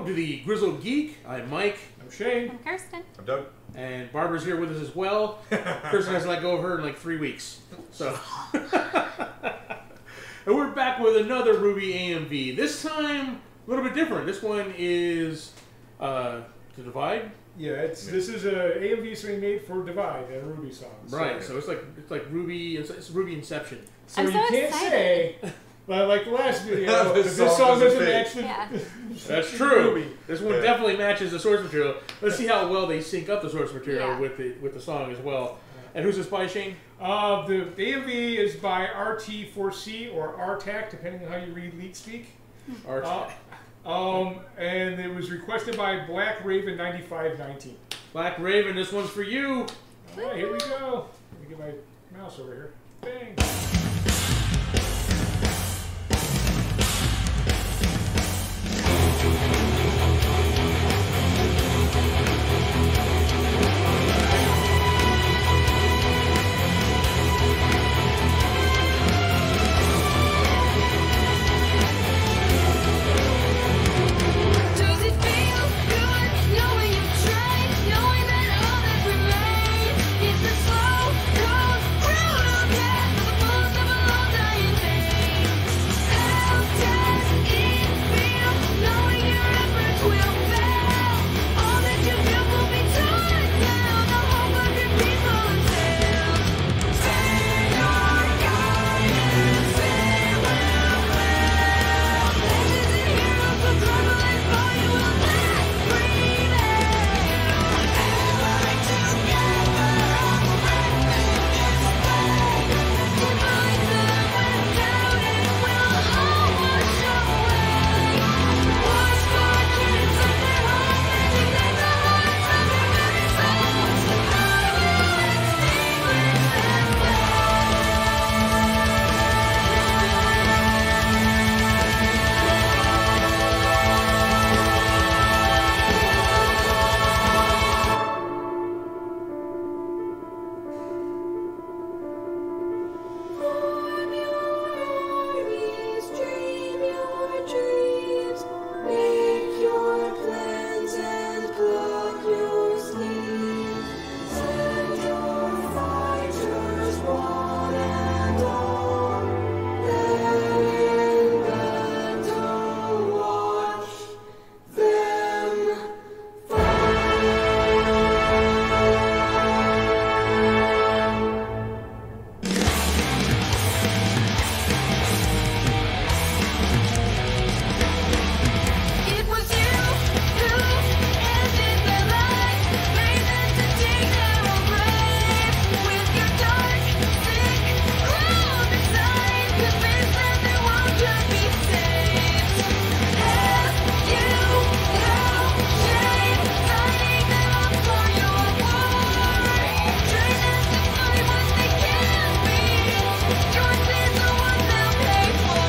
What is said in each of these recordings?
to the Grizzled Geek. I'm Mike. I'm Shane. I'm Kirsten. I'm Doug. And Barbara's here with us as well. Kirsten has let go of her in like 3 weeks. So, and we're back with another RWBY AMV. This time, a little bit different. This one is To Divide. Yeah, this is a AMV we made for Divide, a RWBY song. Right. So it's like RWBY. It's RWBY Inception. So I'm you so can't excited. say, like the last video, This this song song doesn't fit. match the. Yeah. That's true. RWBY. This one definitely matches the source material. Let's see how well they sync up the source material Yeah. with the song as well. And who's this by, Shane? The AMV is by RT4C or RTAC, depending on how you read leet speak. And it was requested by Black Raven 9519. Black Raven, this one's for you. All right, here we go. Let me get my mouse over here. Bang. Does it feel good knowing you've tried, knowing that all that remains is the slow, cold, brutal death of the most of a long-dying pain? How does it feel knowing your efforts will fail? All that you do will be torn down, the hope of your peaceful entail. Say your guidance, it will fail. Legends and heroes will crumble and fall, you will not prevail. Allied together, remnant display. Divide them with doubt, it will all wash away. Wars for kids of their hearts, magic that the hearts of their very souls. I will Form your armies, dream your dreams, make your plans and plot your schemes. Send your fighters one and all, then in battle watch them It was you who ended their lives, made them to dig their own grave. With your dark, sick, cruel design, convinced that their world could be saved. Have you no shame, signing them up for your war? Train them to fight what they can't be. Your sins are what they'll pay for.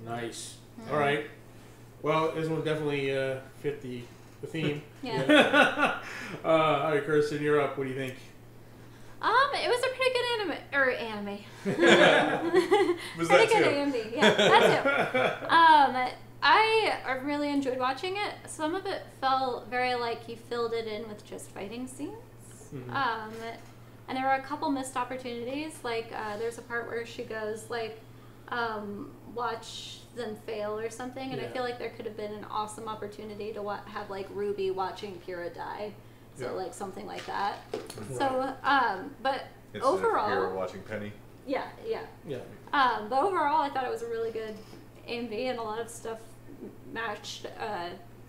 Nice. All right. Well, this one definitely fit the theme. Yeah. All right, Kirsten, you're up. What do you think? It was a pretty good anime. Was Pretty that good too? AMV. Yeah, that too. I really enjoyed watching it. Some of it felt very like he filled it in with just fighting scenes. And there were a couple missed opportunities. Like there's a part where she goes like, watch them fail or something, and I feel like there could have been an awesome opportunity to have like Ruby watching Pyrrha die. So like something like that. Right. So but Instead overall, of Pyrrha watching Penny. yeah. But overall, I thought it was a really good AMV, and a lot of stuff matched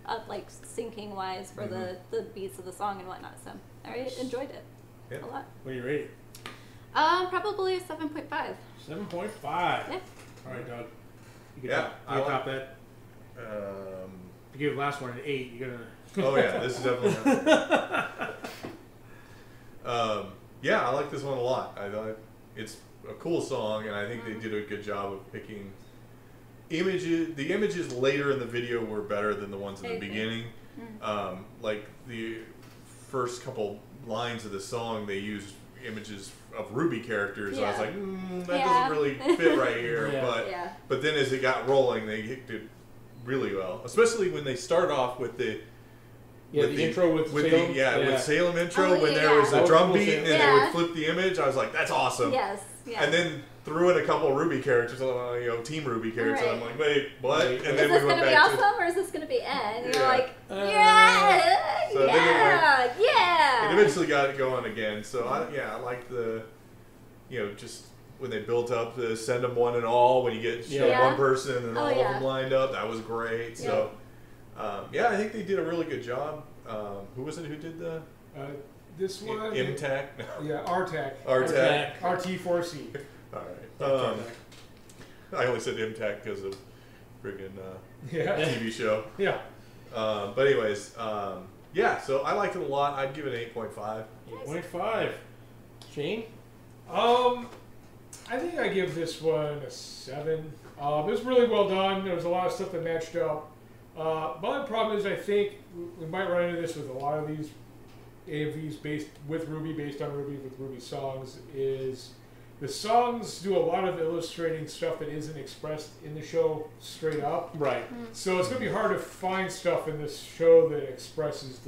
up, like syncing wise for the beats of the song and whatnot. So I enjoyed it a lot. What do you rate it? Probably a 7.5. 7.5. Yeah. All right, Doug. You Yeah, can top that. If you give the last one an 8, you're gonna. Oh yeah, this is definitely. Yeah, I like this one a lot. I thought it's a cool song, and I think they did a good job of picking images. The images later in the video were better than the ones in the beginning. Like the first couple lines of the song, they used images of RWBY characters. I was like, that doesn't really fit right here. But then as it got rolling, they hit it really well. Especially when they start off with the intro with Salem. With Salem intro when there was a drum beat and they would flip the image. I was like, that's awesome. Yes. Yeah. And then threw in a couple of RWBY characters, Team RWBY characters. And I'm like, wait, what? And then is this going to be awesome or is this going to be end? And you're like, yeah. It eventually got it going again. So I like the, just when they built up to send them one and all. When you get one person and all of them lined up, that was great. So I think they did a really good job. Who was it who did the? This one. MTAC? Yeah, RTAC. RTAC. RT4C. All right. I only said MTAC because of friggin' TV show. Yeah. But anyways, so I liked it a lot. I'd give it an 8.5. 8.5. Shane? I think I give this one a 7. It was really well done. There was a lot of stuff that matched up. My problem is I think we might run into this with a lot of these AMVs based on RWBY with RWBY songs, is the songs do a lot of illustrating stuff that isn't expressed in the show straight up. Right. So it's going to be hard to find stuff in this show that expresses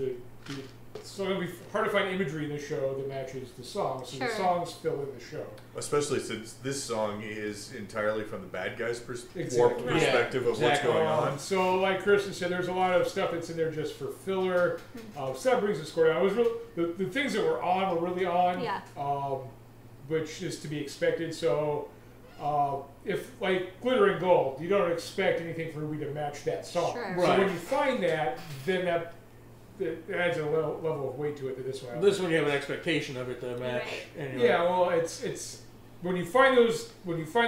so it's going to be hard to find imagery in the show that matches the songs. So the songs fill in the show. Especially since this song is entirely from the bad guy's perspective of what's going on. So like Kristen said, there's a lot of stuff that's in there just for filler. So that brings the score down. It was the things that were on were really on, which is to be expected. So if like Glitter and Gold, you don't expect anything for RWBY to match that song. Sure. So when you find that, then that adds a level of weight to it that this one. This one you have an expectation of it to match. Right. Anyway. Yeah, well, it's when you find the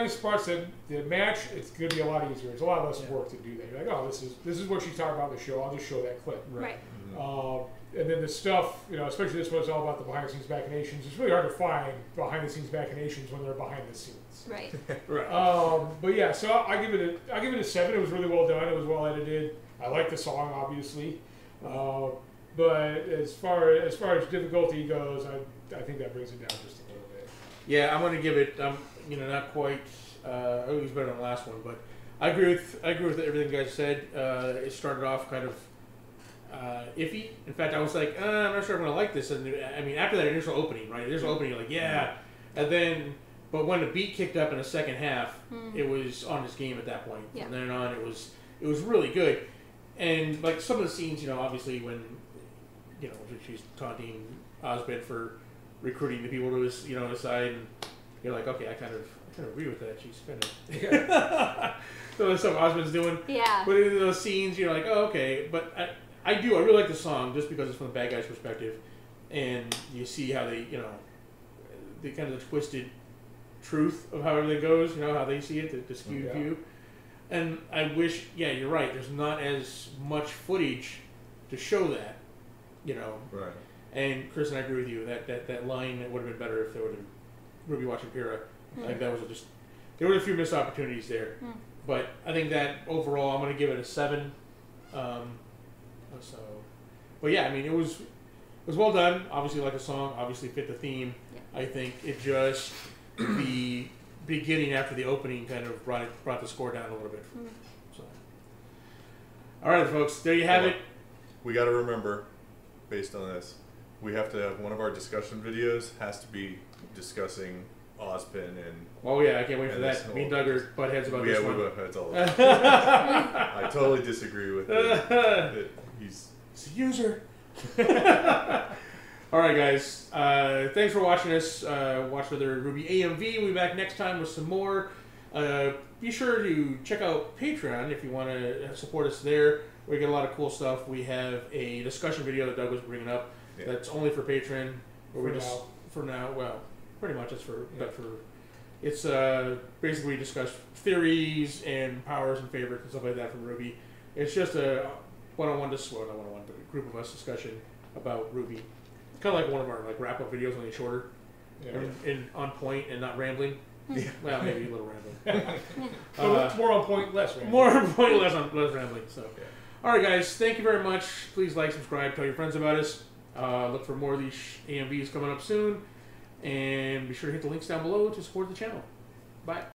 spots that match, it's going to be a lot easier. It's a lot less work to do that. You're like, oh, this is what she's talking about in the show. I'll just show that clip. Right. And then the stuff, especially this one's all about the behind the scenes machinations. It's really hard to find behind the scenes machinations when they're behind the scenes. Right. Right. But yeah, so I give it a 7. It was really well done. It was well edited. I like the song, obviously. But as far as difficulty goes, I think that brings it down just a little bit. Yeah, I'm going to give it. Not quite. It was better than the last one, but I agree with everything you guys said. It started off kind of iffy. In fact, I was like, I'm not sure I'm going to like this. And I mean, after that initial opening, right? Initial opening, you're like, yeah. And then, but when the beat kicked up in the second half, it was on his game at that point. Yeah. From then on, it was really good. And like some of the scenes, obviously when, she's taunting Osbed for recruiting the people to his, his side, and you're like, okay, I kind of agree with that. She's kind of so that's stuff Osbed's doing. Yeah. But in those scenes, you're like, oh, okay. But I really like the song just because it's from the bad guy's perspective, and you see how they, the kind of the twisted truth of how everything goes. How they see it, the skewed view. And I wish, you're right. There's not as much footage to show that, Right. And Chris and I agree with you that line would have been better if they would have RWBY watching Pyrrha. I think that was there were a few missed opportunities there, but I think that overall I'm going to give it a 7. But yeah, I mean it was well done. Obviously, like a song, obviously fit the theme. Yeah. I think it just the beginning after the opening kind of brought the score down a little bit. So, all right, folks, there you have it. We got to remember, based on this, we have to have one of our discussion videos has to be discussing Ozpin and. Oh yeah, I can't wait for And that. this Me and Doug are butt heads about yeah, this we one. butt heads all the time. I totally disagree with it. That he's. It's a user. All right, guys. Thanks for watching us. Watch another RWBY AMV. We'll be back next time with some more. Be sure to check out Patreon if you want to support us there. We get a lot of cool stuff. We have a discussion video that Doug was bringing up. Yeah. That's only for Patreon. Where For we just now. for now, well, pretty much it's for Yeah. but for it's basically we discuss theories and powers and favorites and stuff like that from RWBY. It's just a one-on-one, not one-on-one, but a group of us discussion about RWBY. Kind of like one of our like wrap-up videos, only shorter Yeah. and on point and not rambling. Yeah. Well, maybe a little rambling. So more on point, less. Right? More on point, less rambling. So, Yeah. all right, guys, thank you very much. Please like, subscribe, tell your friends about us. Look for more of these AMVs coming up soon, and be sure to hit the links down below to support the channel. Bye.